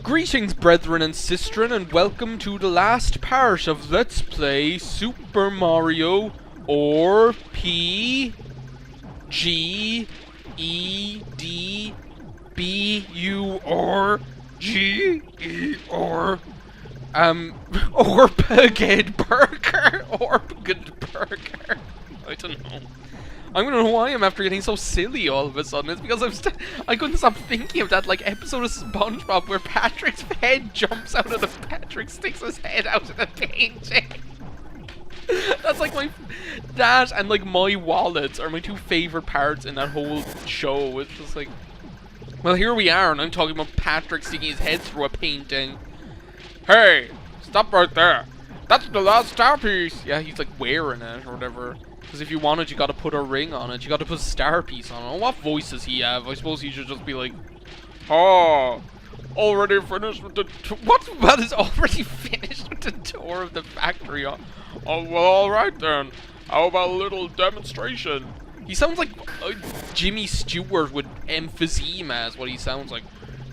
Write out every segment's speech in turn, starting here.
Greetings, brethren and sistren, and welcome to the last part of Let's Play Super Mario or P G E D B U R G E R Orpigid Burger. Orpigid Burger. I don't know. I don't know why I'm after getting so silly all of a sudden. It's because I couldn't stop thinking of that like episode of SpongeBob where Patrick's head jumps out of the Patrick sticks his head out of the painting. That's like that and like my wallets are my two favorite parts in that whole show. It's just like, well, here we are, and I'm talking about Patrick sticking his head through a painting. Hey, stop right there. That's the last star piece. Yeah, he's like wearing it or whatever. Because if you want it, you gotta put a ring on it. You gotta put a star piece on it. What voice does he have? I suppose he should just be like, oh, already finished with the... What is already finished with the tour of the factory? Oh, well, alright then. How about a little demonstration? He sounds like Jimmy Stewart with emphysema is what he sounds like.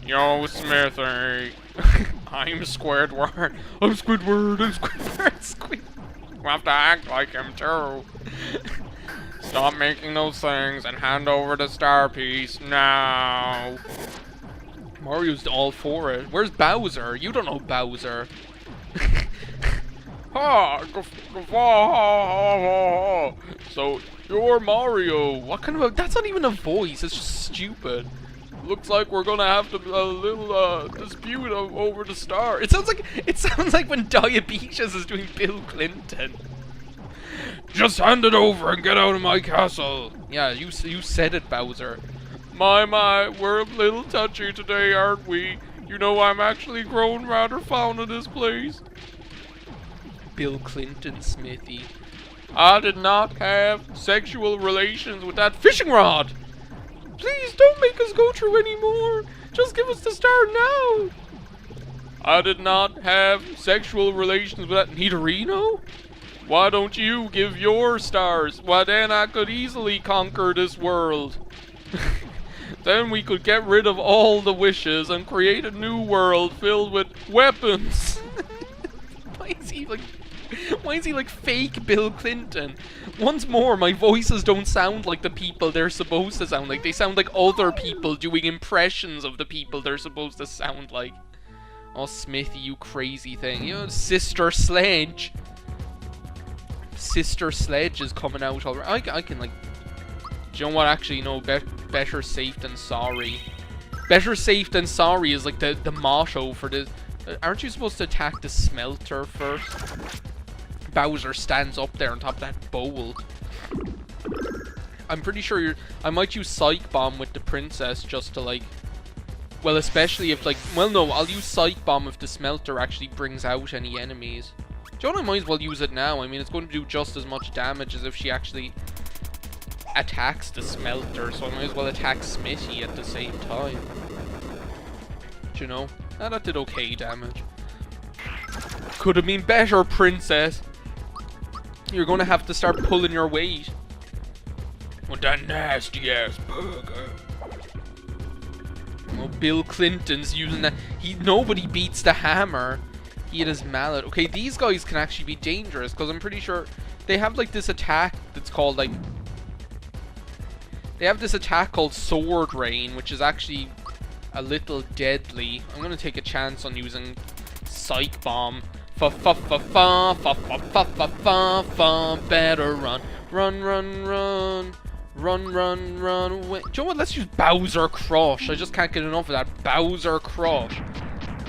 Yo, Smithy. I'm Squidward. I'm Squidward. I'm Squidward. You have to act like him too. Stop making those things and hand over the star piece now. Mario's all for it. Where's Bowser? You don't know Bowser. So you're Mario. What kind of a... That's not even a voice. It's just stupid. Looks like we're gonna have to a little dispute over the star. It sounds like when Diabetes is doing Bill Clinton. Just hand it over and get out of my castle. Yeah, you said it, Bowser. My, we're a little touchy today, aren't we? You know, I'm actually grown rather fond of this place. Bill Clinton, Smithy. I did not have sexual relations with that fishing rod. Please don't make us go through anymore. Just give us the star now. I did not have sexual relations with that Nidorino. Why don't you give your stars? Why then I could easily conquer this world. Then we could get rid of all the wishes and create a new world filled with weapons. Why is he like fake Bill Clinton? Once more, my voices don't sound like the people they're supposed to sound like. They sound like other people doing impressions of the people they're supposed to sound like. Oh, Smithy, you crazy thing. You know, Sister Sledge. Sister Sledge is coming out already. I can, like... Do you know what? Actually, no, better safe than sorry. Better safe than sorry is like the motto for this. Aren't you supposed to attack the smelter first? Bowser stands up there on top of that bowl. I'm pretty sure I might use Psych Bomb with the princess just to like... Well, especially if like... Well, no, I'll use Psych Bomb if the smelter actually brings out any enemies. Do you know what? I might as well use it now. I mean, it's going to do just as much damage as if she actually attacks the smelter. So I might as well attack Smithy at the same time. Do you know? That did okay damage. Could have been better, princess. You're gonna have to start pulling your weight. With that nasty ass burger. Oh, Bill Clinton's using that. Nobody beats the hammer. He had his mallet. Okay, these guys can actually be dangerous because I'm pretty sure they have like this attack that's called like. They have this attack called Sword Rain, which is actually a little deadly. I'm gonna take a chance on using Psych Bomb. Better run. Run away. Do you know what? Let's use Bowser Crush. I just can't get enough of that. Bowser Crush.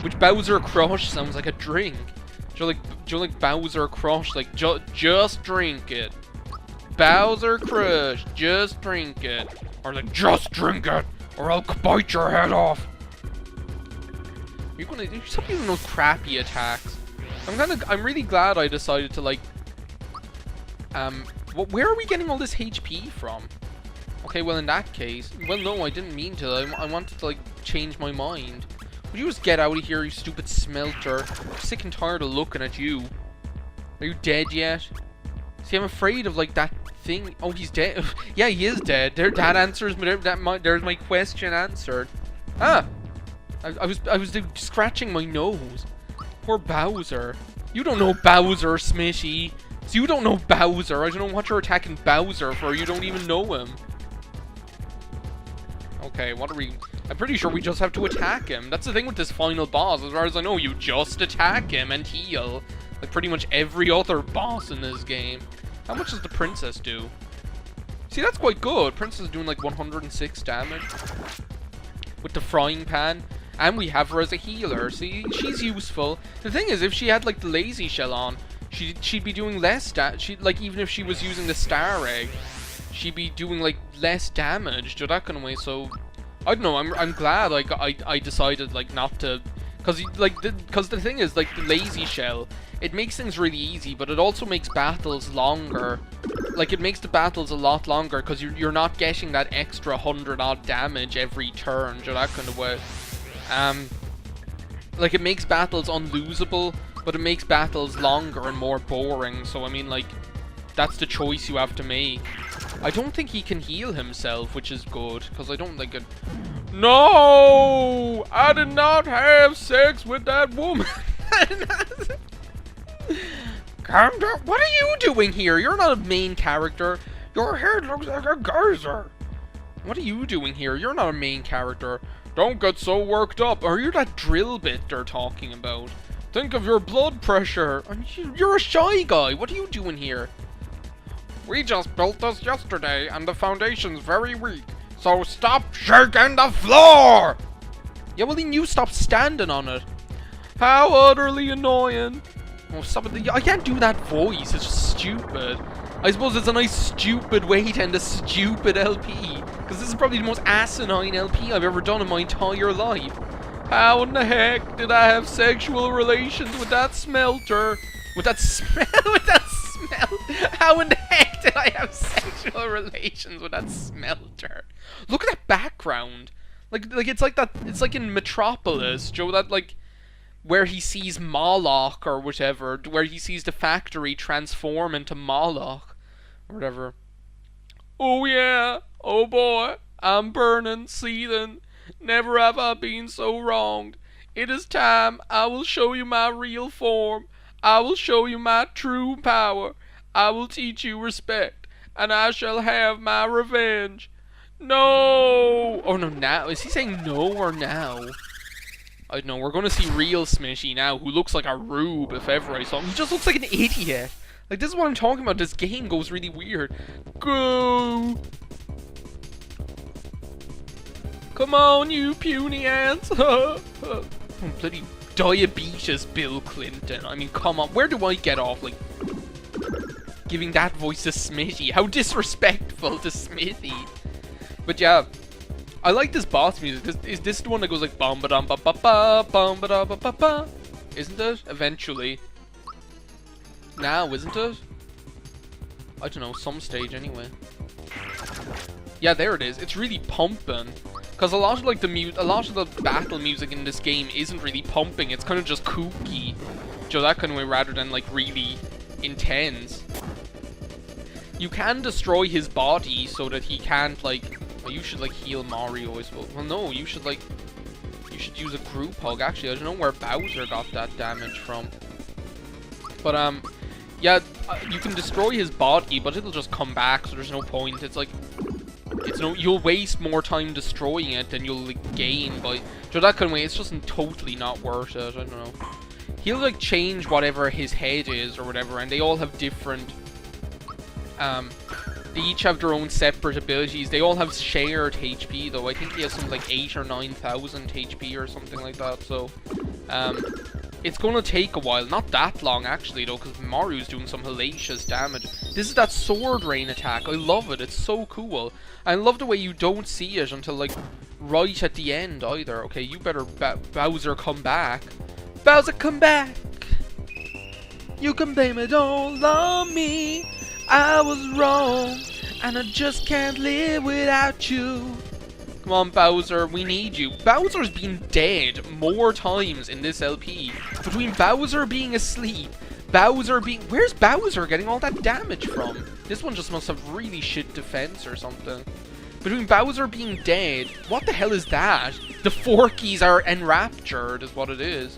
Which Bowser Crush sounds like a drink. Do you like Bowser Crush? Like, just drink it. Bowser Crush. Just drink it. Or like, just drink it. Or I'll bite your head off. You're gonna stop using those crappy attacks. I'm really glad I decided to like where are we getting all this HP from? Okay, well in that case, well no, I didn't mean to. I wanted to like change my mind. Would you just get out of here, you stupid smelter? I'm sick and tired of looking at you. Are you dead yet? See, I'm afraid of like that thing. Oh, he's dead. Yeah, he is dead. That answers there's my question answered. Ah, I was scratching my nose. Poor Bowser. You don't know Bowser, Smithy. So you don't know Bowser. I don't know what you're attacking Bowser for. You don't even know him. Okay, what are we... I'm pretty sure we just have to attack him. That's the thing with this final boss. As far as I know, you just attack him and heal. Like pretty much every other boss in this game. How much does the princess do? See, that's quite good. Princess is doing like 106 damage. With the frying pan. And we have her as a healer. See, she's useful. The thing is, if she had like the lazy shell on, she'd be doing less like even if she was using the star egg, she'd be doing like less damage to that kind of way. So I don't know. I'm glad like I decided like not to, because the thing is like the lazy shell, it makes things really easy, but it also makes battles longer. Like it makes the battles a lot longer because you're not getting that extra 100 odd damage every turn, that kind of way. Like it makes battles unlosable, but it makes battles longer and more boring. So I mean, like, that's the choice you have to make. I don't think he can heal himself, which is good, because I don't like it. No! I did not have sex with that woman! Calm down. What are you doing here? You're not a main character. Your head looks like a geyser. What are you doing here? You're not a main character. Don't get so worked up. Are you that drill bit they're talking about? Think of your blood pressure. You're a shy guy. What are you doing here? We just built this yesterday, and the foundation's very weak. So stop shaking the floor! Yeah, well then you stop standing on it. How utterly annoying. Oh, stop it. I can't do that voice. It's just stupid. I suppose it's a nice stupid way to end a stupid LP. Because this is probably the most asinine LP I've ever done in my entire life. How in the heck did I have sexual relations with that smelter? With that smell? With that smell? How in the heck did I have sexual relations with that smelter? Look at that background. Like it's like that. It's like in Metropolis, Joe. That like where he sees Moloch or whatever, where he sees the factory transform into Moloch or whatever. Oh yeah. Oh boy. I'm burning, seething. Never have I been so wronged. It is time I will show you my real form. I will show you my true power. I will teach you respect, and I shall have my revenge. No! Oh no, now? Is he saying no or now? I don't know, we're gonna see real Smithy now, who looks like a rube if ever I saw him. He just looks like an idiot. Like, this is what I'm talking about. This game goes really weird. Go! Come on, you puny ants! Bloody diabetes Bill Clinton. I mean, come on. Where do I get off, like, giving that voice to Smithy? How disrespectful to Smithy. But yeah, I like this boss music. Is this the one that goes like bum ba dum ba ba ba bum ba da ba ba ba? Isn't it? Eventually. Now, isn't it? I don't know, some stage anyway. Yeah, there it is. It's really pumping. Because a lot of like the battle music in this game isn't really pumping. It's kind of just kooky, that kind of way, rather than like really intense. You can destroy his body so that he can't like. Well, you should like heal Mario, I suppose. Well, no, you should use a group hug. Actually, I don't know where Bowser got that damage from. But yeah, you can destroy his body, but it'll just come back. So there's no point. It's like. You'll waste more time destroying it than you'll like, gain by that kind of way. It's just totally not worth it. I don't know. He'll like change whatever his head is or whatever, and they all have different. They each have their own separate abilities. They all have shared HP though. I think he has something like 8,000 or 9,000 HP or something like that. So, it's gonna take a while. Not that long actually though, because Mario's doing some hellacious damage. This is that sword rain attack. I love it. It's so cool. I love the way you don't see it until like right at the end either. Okay, you better Bowser come back. Bowser come back. You can blame it all on me. I was wrong, and I just can't live without you. Come on, Bowser, we need you. Bowser's been dead more times in this LP. Between Bowser being asleep, where's Bowser getting all that damage from? This one just must have really shit defense or something. Between Bowser being dead... What the hell is that? The Forkies are enraptured, is what it is.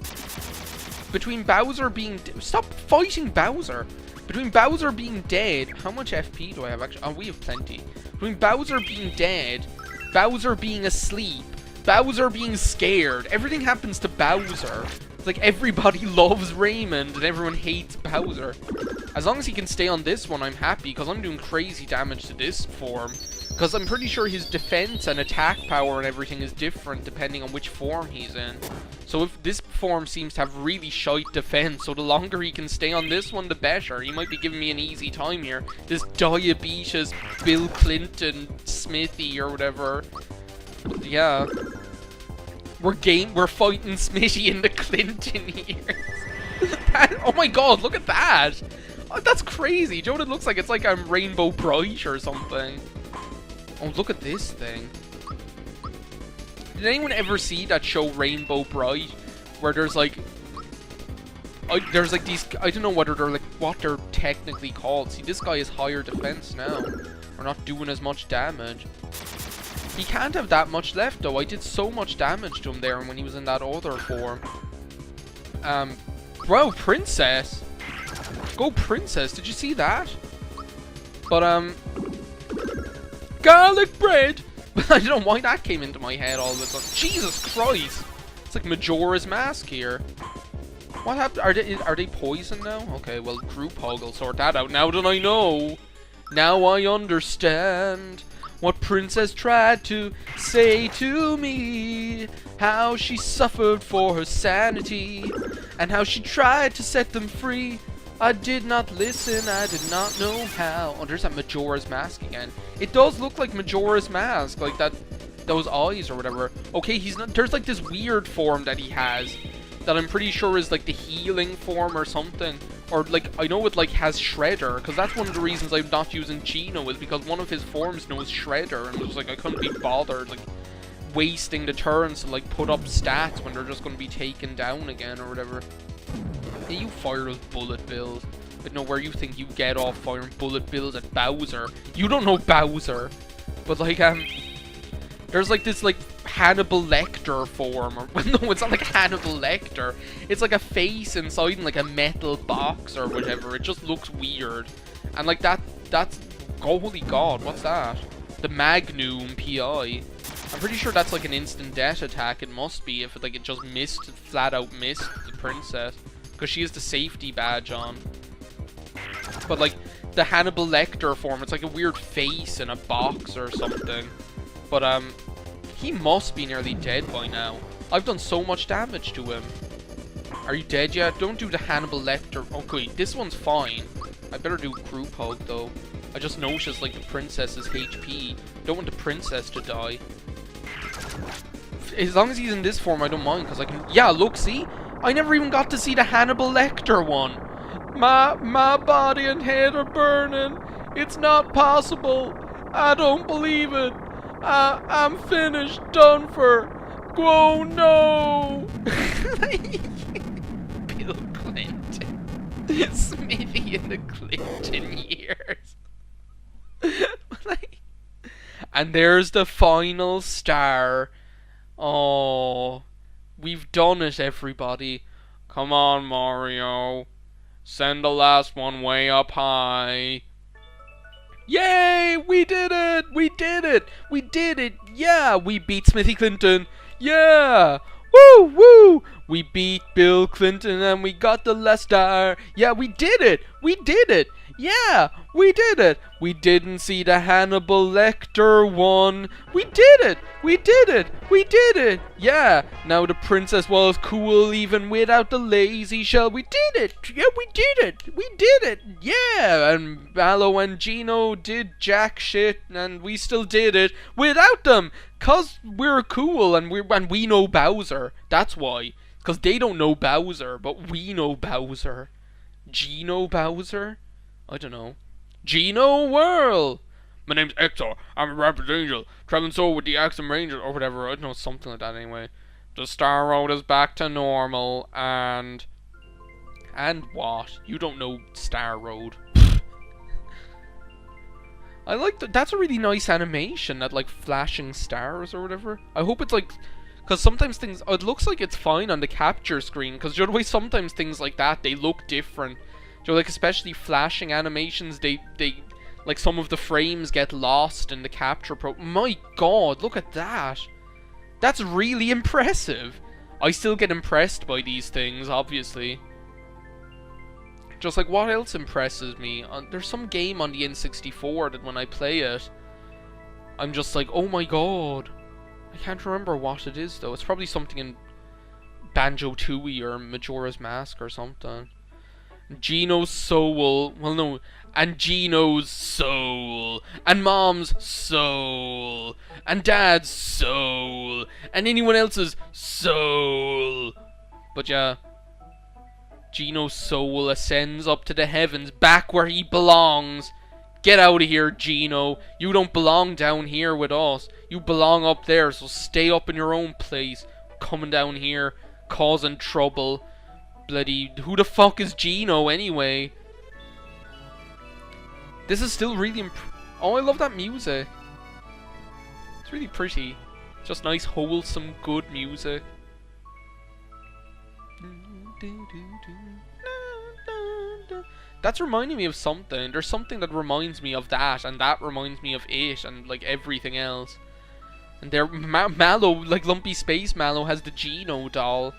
Between Bowser being... Stop fighting Bowser! Between Bowser being dead... How much FP do I have actually? Oh, we have plenty. Between Bowser being dead... Bowser being asleep... Bowser being scared... Everything happens to Bowser. It's like everybody loves Raymond and everyone hates Bowser. As long as he can stay on this one, I'm happy, because I'm doing crazy damage to this form. Because I'm pretty sure his defense and attack power and everything is different depending on which form he's in. So if this form seems to have really shite defense, so the longer he can stay on this one, the better. He might be giving me an easy time here. This diabetes Bill Clinton Smithy or whatever. But yeah. We're fighting Smithy in the Clinton years. Oh my god, look at that! Oh, that's crazy. Joe, it looks like it's like Rainbow Bright or something. Oh, look at this thing. Did anyone ever see that show Rainbow Bright? Where there's like... there's like these... I don't know whether they're like... What they're technically called. See, this guy is higher defense now. We're not doing as much damage. He can't have that much left though. I did so much damage to him there when he was in that other form. Bro, Princess. Go Princess. Did you see that? But, garlic bread! I don't know why that came into my head all of a sudden. Jesus Christ! It's like Majora's Mask here. What happened? Are they poisoned now? Okay, well, Group Hug will sort that out. Now that I know. Now I understand what Princess tried to say to me. How she suffered for her sanity. And how she tried to set them free. I did not listen, I did not know how. Oh, there's that Majora's Mask again. It does look like Majora's Mask, like that, those eyes or whatever. Okay, he's not, there's like this weird form that he has that I'm pretty sure is like the healing form or something. Or like, I know it like has Shredder, because that's one of the reasons I'm not using Geno, is because one of his forms knows Shredder, and it was like, I couldn't be bothered, like, wasting the turns to like put up stats when they're just going to be taken down again or whatever. Hey, you fire those bullet bills. I don't know where you think you get off firing bullet bills at Bowser. You don't know Bowser. But like, there's like this like Hannibal Lecter form. Or, no, it's not like Hannibal Lecter. It's like a face inside in like a metal box or whatever. It just looks weird. And like that's, oh, holy god, what's that? The Magnum PI. I'm pretty sure that's like an instant death attack. It must be if it, like it just missed, flat out missed the princess. Because she has the safety badge on. But like the Hannibal Lecter form, it's like a weird face in a box or something. But he must be nearly dead by now. I've done so much damage to him. Are you dead yet? Don't do the Hannibal Lecter. Okay, this one's fine. I better do Group Hug though. I just noticed like the princess's HP. Don't want the princess to die. As long as he's in this form, I don't mind, because I can... Yeah, look, see? I never even got to see the Hannibal Lecter one. My body and head are burning. It's not possible. I don't believe it. I'm finished. Done for. Oh, no. Bill Clinton. Smithy in the Clinton years. And there's the final star. Oh, we've done it, everybody. Come on, Mario. Send the last one way up high. Yay! We did it! We did it! We did it! Yeah! We beat Smithy Clinton! Yeah! Woo! Woo! We beat Bill Clinton and we got the last star! Yeah, we did it! We did it! Yeah! We did it! We didn't see the Hannibal Lecter one! We did it! We did it! We did it! Yeah! Now the princess was cool even without the lazy shell. We did it! Yeah, we did it! We did it! Yeah! And Mallow and Geno did jack shit and we still did it without them! 'Cause we're cool and we know Bowser. That's why. 'Cause they don't know Bowser, but we know Bowser. Geno Bowser? I don't know. Geno Whirl! My name's Hector. I'm a rapid angel. Traveling solo with the Axum Ranger or whatever. I don't know, something like that anyway. The Star Road is back to normal and... And what? You don't know Star Road. I like that. That's a really nice animation, that like flashing stars or whatever. I hope it's like, because sometimes things, it looks like it's fine on the capture screen, because you know the way sometimes things like that, they look different. You know, like especially flashing animations, they like some of the frames get lost in the capture pro. My god, look at that. That's really impressive. I still get impressed by these things, obviously. Just like, what else impresses me? There's some game on the N64 that when I play it, I'm just like, oh my god. I can't remember what it is, though. It's probably something in Banjo-Tooie or Majora's Mask or something. Gino's soul. Well, no. And Gino's soul. And Mom's soul. And Dad's soul. And anyone else's soul. But yeah. Gino's soul ascends up to the heavens, back where he belongs. Get out of here, Gino. You don't belong down here with us. You belong up there, so stay up in your own place. Coming down here, causing trouble. Bloody, who the fuck is Gino anyway? This is still really oh, I love that music. It's really pretty. Just nice, wholesome, good music. That's reminding me of something. There's something that reminds me of that, and that reminds me of it, and like everything else. And there, Mallow, like Lumpy Space Mallow, has the Geno doll.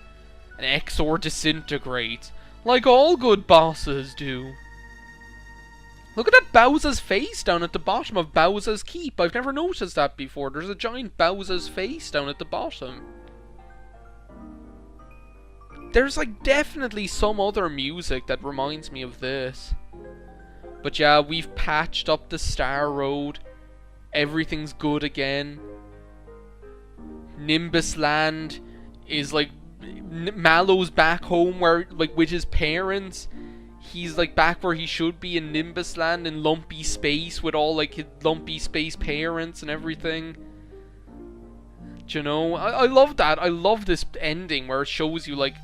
And Exor disintegrates, like all good bosses do. Look at that Bowser's face down at the bottom of Bowser's Keep. I've never noticed that before. There's a giant Bowser's face down at the bottom. There's like definitely some other music that reminds me of this. But yeah, we've patched up the Star Road. Everything's good again. Nimbus Land is like Mallow's back home where like with his parents. He's like back where he should be in Nimbus Land in Lumpy Space with all like his Lumpy Space parents and everything. Do you know? I love that. I love this ending where it shows you like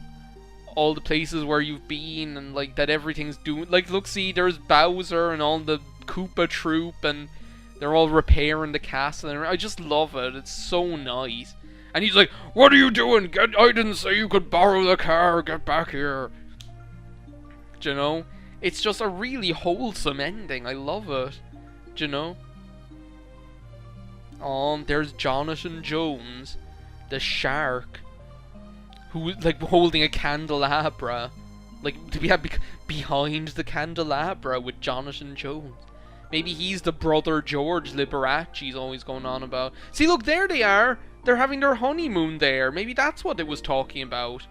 all the places where you've been and like that everything's doing like look, see, there's Bowser and all the Koopa troop and they're all repairing the castle and I just love it. It's so nice. And he's like, "What are you doing? I didn't say you could borrow the car. Get back here." Do you know? It's just a really wholesome ending. I love it. Do you know? Oh, there's Jonathan Jones, the shark, who like holding a candelabra, like to be behind the candelabra with Jonathan Jones. Maybe he's the brother George Liberace's always going on about. See, look, there they are. They're having their honeymoon there. Maybe that's what it was talking about.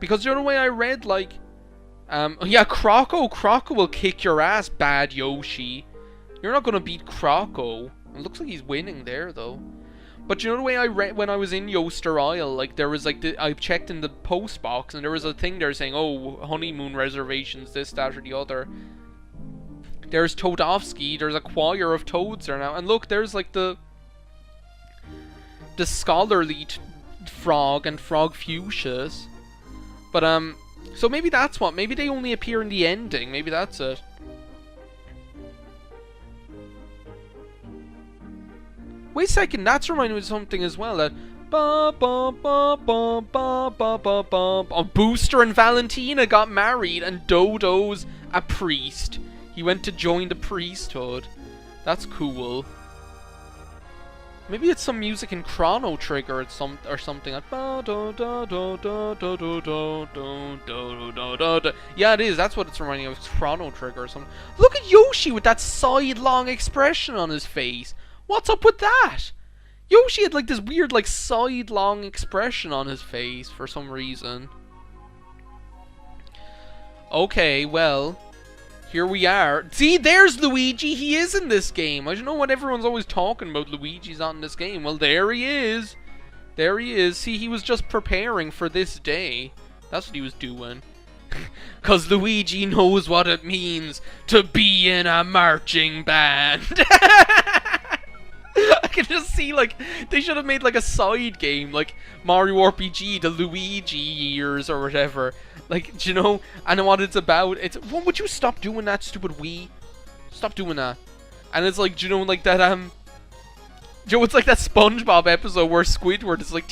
Because the other way I read, like, yeah, Croco will kick your ass, bad Yoshi. You're not gonna beat Croco. It looks like he's winning there, though. But you know the way I read when I was in Yoster Isle, like there was like I checked in the post box and there was a thing there saying, "Oh, honeymoon reservations, this, that, or the other." There's Toadovsky. There's a choir of toads there now, and look, there's like the scholarly frog and Frog Fuchsias. But so maybe that's what. Maybe they only appear in the ending. Maybe that's it. Wait a second, that's reminding me of something as well. That Booster and Valentina got married, and Dodo's a priest. He went to join the priesthood. That's cool. Maybe it's some music in Chrono Trigger or something like. Yeah, it is. That's what it's reminding me of. It's Chrono Trigger or something. Look at Yoshi with that sidelong expression on his face. What's up with that? Yoshi had like this weird like sidelong expression on his face for some reason. Okay, well, here we are. See, there's Luigi. He is in this game. I don't know what everyone's always talking about. Luigi's not in this game. Well, there he is. There he is. See, he was just preparing for this day. That's what he was doing. 'Cause Luigi knows what it means to be in a marching band. I can just see, like, they should have made, like, a side game, like Mario RPG, the Luigi years or whatever. Like, do you know? And what it's about, it's... Well, would you stop doing that, stupid Wii? Stop doing that. And it's like, do you know, like that, Joe, it's like that SpongeBob episode where Squidward is like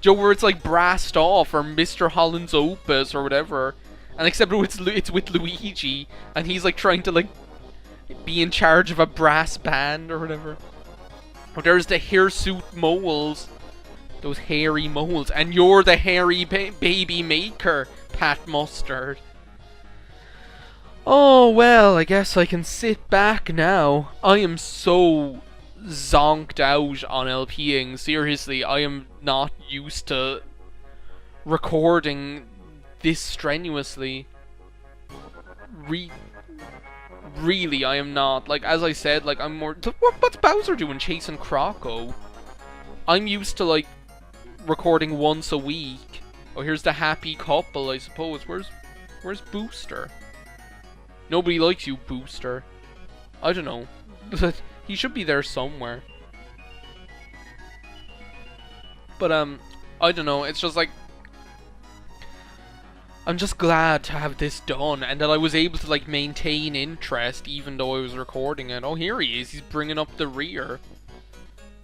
Joe, where it's like Brassed Off or Mr. Holland's Opus or whatever, and except it's with Luigi, and he's like trying to like be in charge of a brass band or whatever. Or there's the hirsute moles, those hairy moles, and you're the hairy baby maker, Pat Mustard. Oh well, I guess I can sit back now. I am so zonked out on LPing. Seriously, I am not used to recording this strenuously. Really, I am not. Like, as I said, like, I'm more... What's Bowser doing chasing Croco? I'm used to, like, recording once a week. Oh, here's the happy couple, I suppose. Where's Booster? Nobody likes you, Booster. I don't know. He should be there somewhere. But, I don't know. It's just like... I'm just glad to have this done, and that I was able to, like, maintain interest even though I was recording it. Oh, here he is. He's bringing up the rear.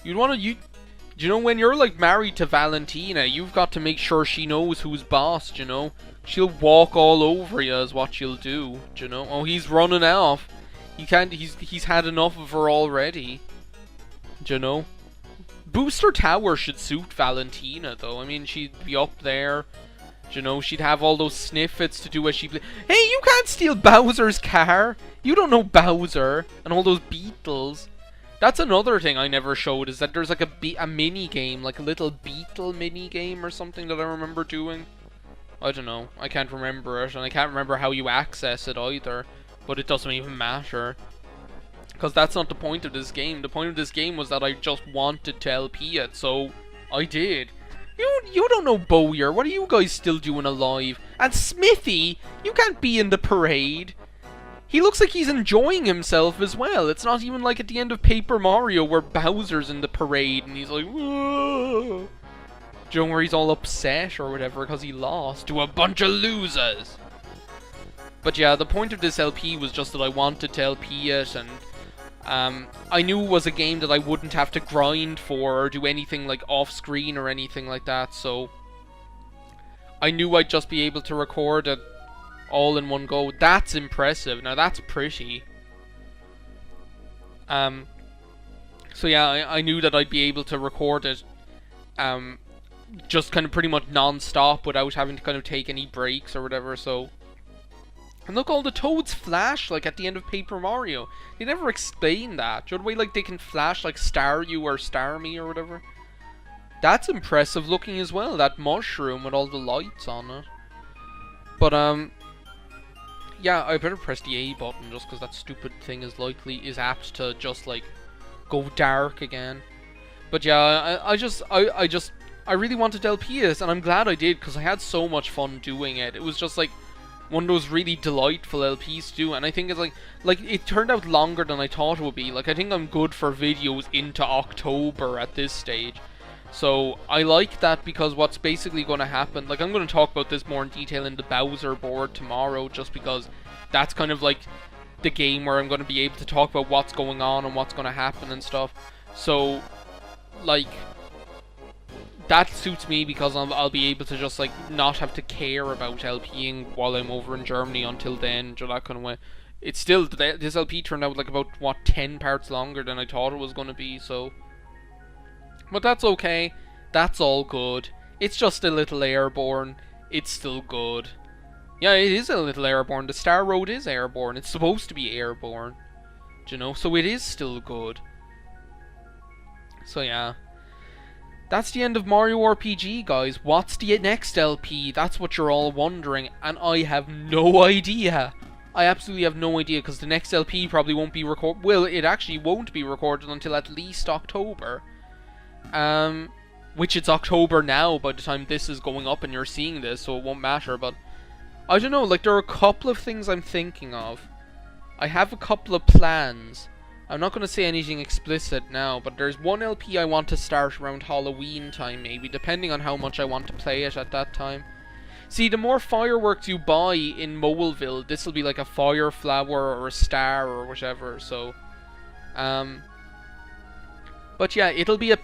Do you know, when you're, like, married to Valentina, you've got to make sure she knows who's boss, you know? She'll walk all over you is what she'll do, you know? Oh, he's running off. He's had enough of her already. Do you know? Booster Tower should suit Valentina, though. I mean, she'd be up there. You know, she'd have all those snippets to do as she... Hey, you can't steal Bowser's car! You don't know Bowser! And all those beetles. That's another thing I never showed, is that there's like a mini-game, like a little beetle mini-game or something that I remember doing. I don't know. I can't remember it, and I can't remember how you access it either. But it doesn't even matter. Because that's not the point of this game. The point of this game was that I just wanted to LP it, so I did. You don't know Bowyer. What are you guys still doing alive? And Smithy, you can't be in the parade. He looks like he's enjoying himself as well. It's not even like at the end of Paper Mario where Bowser's in the parade and he's like, whoa. Do you know, where he's all upset or whatever because he lost to a bunch of losers. But yeah, the point of this LP was just that I wanted to LP it, and I knew it was a game that I wouldn't have to grind for or do anything like off screen or anything like that, so I knew I'd just be able to record it all in one go. That's impressive. Now that's pretty. So yeah, I knew that I'd be able to record it just kind of pretty much non-stop without having to kind of take any breaks or whatever, so... And look, all the toads flash, like, at the end of Paper Mario. They never explain that. Do you know the way, like, they can flash, like, Star You or Star Me or whatever? That's impressive looking as well, that mushroom with all the lights on it. But, yeah, I better press the A button just because that stupid thing is apt to just, like, go dark again. But yeah, I really wanted to LP this, and I'm glad I did because I had so much fun doing it. It was just, like, one of those really delightful LPs to do, and I think it's like it turned out longer than I thought it would be. Like, I think I'm good for videos into October at this stage. So I like that, because what's basically going to happen, like, I'm going to talk about this more in detail in the Bowser board tomorrow, just because that's kind of like the game where I'm going to be able to talk about what's going on and what's going to happen and stuff. So, like, that suits me because I'll be able to just, like, not have to care about LPing while I'm over in Germany until then, or that kind of way. It's still, this LP turned out, like, about, what, 10 parts longer than I thought it was going to be, so... But that's okay. That's all good. It's just a little airborne. It's still good. Yeah, it is a little airborne. The Star Road is airborne. It's supposed to be airborne. Do you know? So it is still good. So yeah. That's the end of Mario RPG, guys. What's the next LP? That's what you're all wondering. And I have no idea. I absolutely have no idea, because the next LP probably won't be recorded. Well, it actually won't be recorded until at least October. Which it's October now by the time this is going up and you're seeing this, so it won't matter. But I don't know, like, there are a couple of things I'm thinking of. I have a couple of plans. I'm not going to say anything explicit now, but there's one LP I want to start around Halloween time, maybe, depending on how much I want to play it at that time. See, the more fireworks you buy in Moleville, this will be like a fire flower or a star or whatever, so... Um, but yeah, it'll be a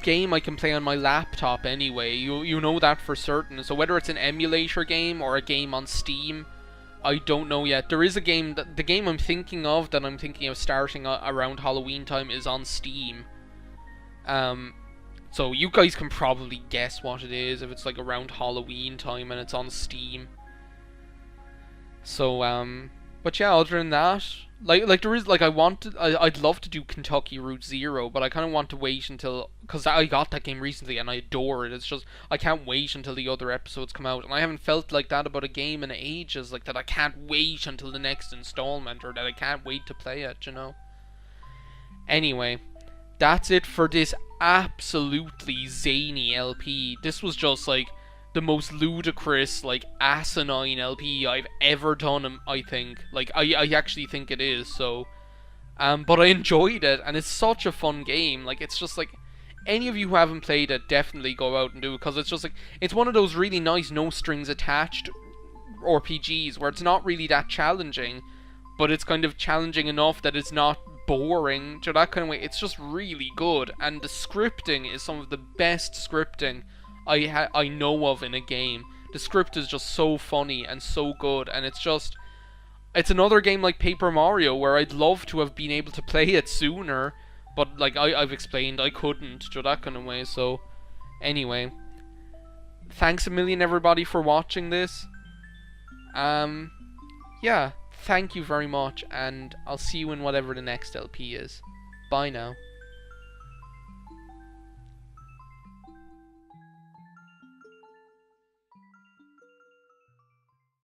game I can play on my laptop anyway. You know that for certain. So whether it's an emulator game or a game on Steam, I don't know yet. There is a game that the game I'm thinking of starting around Halloween time is on Steam. So you guys can probably guess what it is if it's like around Halloween time and it's on Steam. So but yeah, other than that, like there is like I'd love to do Kentucky Route Zero, but I kind of want to wait until, because I got that game recently and I adore it. It's just I can't wait until the other episodes come out, and I haven't felt like that about a game in ages. Like that I can't wait until the next installment, or that I can't wait to play it. You know. Anyway, that's it for this absolutely zany LP. This was just like the most ludicrous, like asinine LP I've ever done. I think, like, I actually think it is. So, but I enjoyed it, and it's such a fun game. Like, it's just like, any of you who haven't played it, definitely go out and do it, because it's just like, it's one of those really nice no strings attached RPGs where it's not really that challenging, but it's kind of challenging enough that it's not boring, to that kind of way. It's just really good, and the scripting is some of the best scripting I know of in a game. The script is just so funny and so good, and it's another game like Paper Mario where I'd love to have been able to play it sooner, but like I've explained, I couldn't, to that kind of way. So anyway, thanks a million everybody for watching this. Yeah, thank you very much, and I'll see you in whatever the next LP is. Bye now.